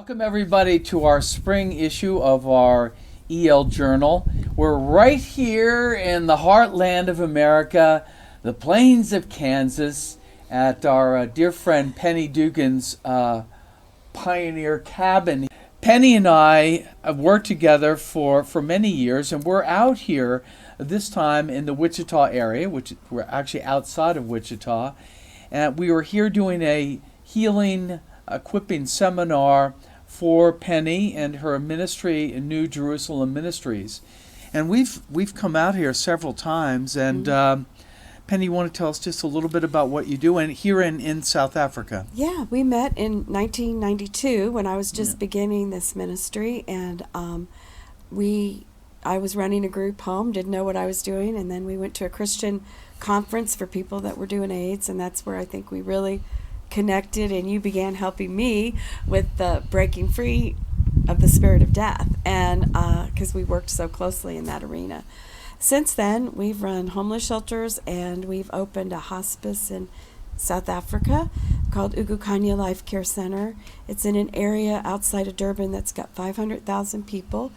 Welcome everybody to our spring issue of our EL Journal. We're right here in the heartland of America, the plains of Kansas, at our dear friend Penny Dugan's Pioneer Cabin. Penny and I have worked together for many years, and we're out here this time in the Wichita area, which we're actually outside of Wichita. And we were here doing a healing equipping seminar for Penny and her ministry in New Jerusalem Ministries. And we've come out here several times, and Penny, you want to tell us just a little bit about what you do here in South Africa? Yeah, we met in 1992 when I was just beginning this ministry, and I was running a group home, didn't know what I was doing, and then we went to a Christian conference for people that were doing AIDS, and that's where I think we really connected, and you began helping me with the breaking free of the spirit of death, and because we worked so closely in that arena. Since then, we've run homeless shelters, and we've opened a hospice in South Africa called Ugukanya Life Care Center. It's in an area outside of Durban that's got 500,000 people,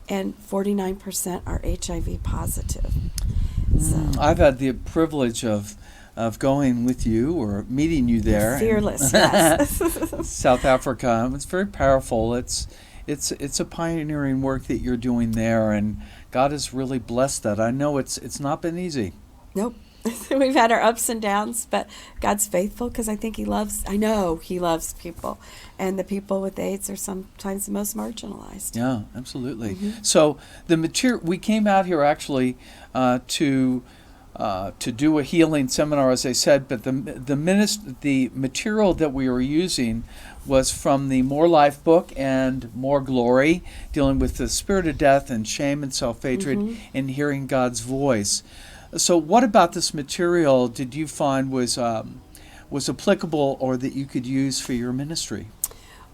and 49% are HIV positive. So I've had the privilege of going with you or meeting you there. Fearless, yes. South Africa. It's very powerful. It's a pioneering work that you're doing there, and God has really blessed that. I know it's not been easy. Nope. We've had our ups and downs, but God's faithful because I know He loves people, and the people with AIDS are sometimes the most marginalized. Yeah, absolutely. So we came out here actually to do a healing seminar, as I said, but the material that we were using was from the More Life book and More Glory, dealing with the spirit of death and shame and self-hatred and hearing God's voice. So what about this material did you find was applicable or that you could use for your ministry?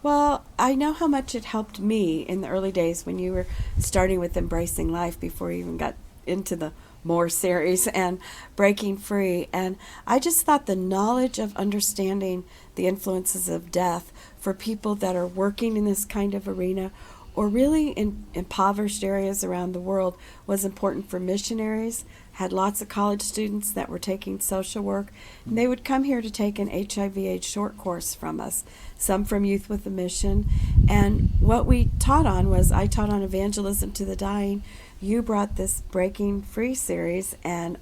Well, I know how much it helped me in the early days when you were starting with Embracing Life before you even got into the More series and Breaking Free. And I just thought the knowledge of understanding the influences of death for people that are working in this kind of arena or really in impoverished areas around the world was important for missionaries. Had lots of college students that were taking social work, and they would come here to take an HIV/AIDS short course from us, some from Youth with a Mission. And what we taught on was, I taught on evangelism to the dying. You brought this Breaking Free series, and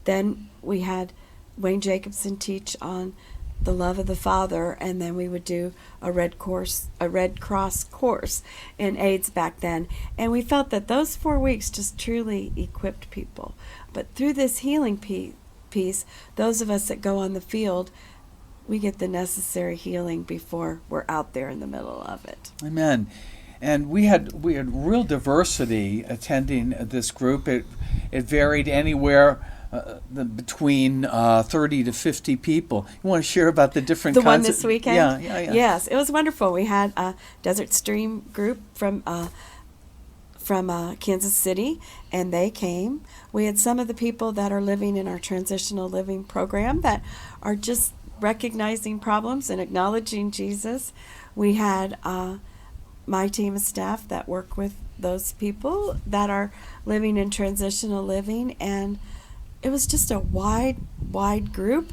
then we had Wayne Jacobson teach on the love of the Father, and then we would do a Red Cross course in AIDS back then. And we felt that those 4 weeks just truly equipped people. But through this healing piece, those of us that go on the field, we get the necessary healing before we're out there in the middle of it. Amen. And we had real diversity attending this group. It varied anywhere between 30 to 50 people. You want to share about the different The kinds one this of, weekend? Yeah. Yes, it was wonderful. We had a Desert Stream group from Kansas City, and they came. We had some of the people that are living in our transitional living program that are just recognizing problems and acknowledging Jesus. We had my team of staff that work with those people that are living in transitional living, and it was just a wide group,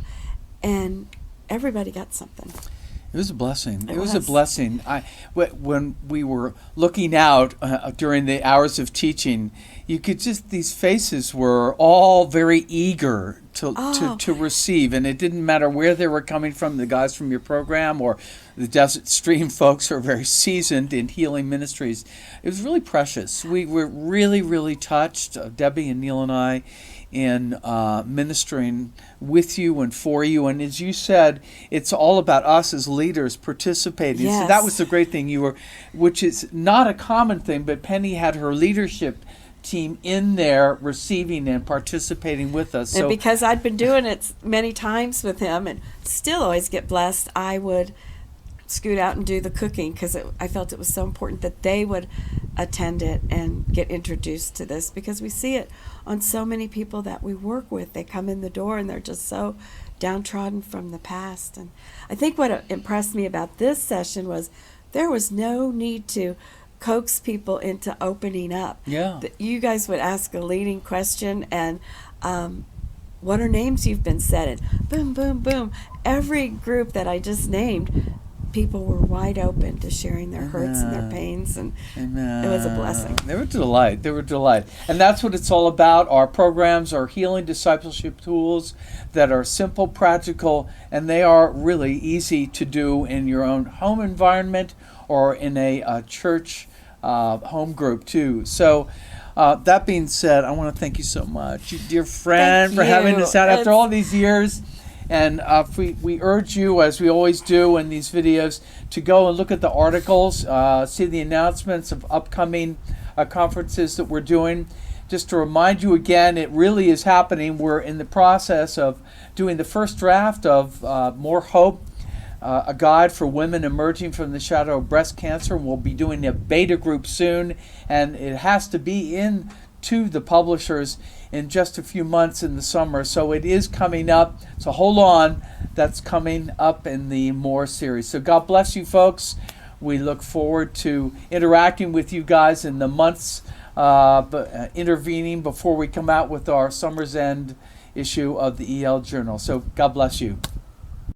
and everybody got something. It was a blessing. It was was. a blessing. When we were looking out during the hours of teaching, you could these faces were all very eager to receive, and it didn't matter where they were coming from, the guys from your program or the Desert Stream folks who are very seasoned in healing ministries. It was really precious. We were really, really touched, Debbie and Neil and I, in ministering with you and for you. And as you said, it's all about us as leaders participating. Yes. So that was the great thing which is not a common thing, but Penny had her leadership team in there receiving and participating with us. And because I'd been doing it many times with him and still always get blessed, I would scoot out and do the cooking because I felt it was so important that they would attend it and get introduced to this, because we see it on so many people that we work with. They come in the door and they're just so downtrodden from the past. And I think what impressed me about this session was there was no need to coax people into opening up. Yeah. You guys would ask a leading question, and what are names you've been said? And boom, boom, boom. Every group that I just named, people were wide open to sharing their hurts and their pains, and it was a blessing. They were a delight. They were a delight. And that's what it's all about. Our programs are healing discipleship tools that are simple, practical, and they are really easy to do in your own home environment or in a church home group too. So that being said, I want to thank you so much, you dear friend, for having us out after all these years. And we urge you, as we always do in these videos, to go and look at the articles, see the announcements of upcoming conferences that we're doing. Just to remind you again, it really is happening. We're in the process of doing the first draft of More Hope, a guide for women emerging from the shadow of breast cancer. We'll be doing a beta group soon, and it has to be in to the publishers in just a few months in the summer. So it is coming up. So hold on. That's coming up in the More series. So God bless you, folks. We look forward to interacting with you guys in the months intervening before we come out with our Summer's End issue of the EL Journal. So God bless you.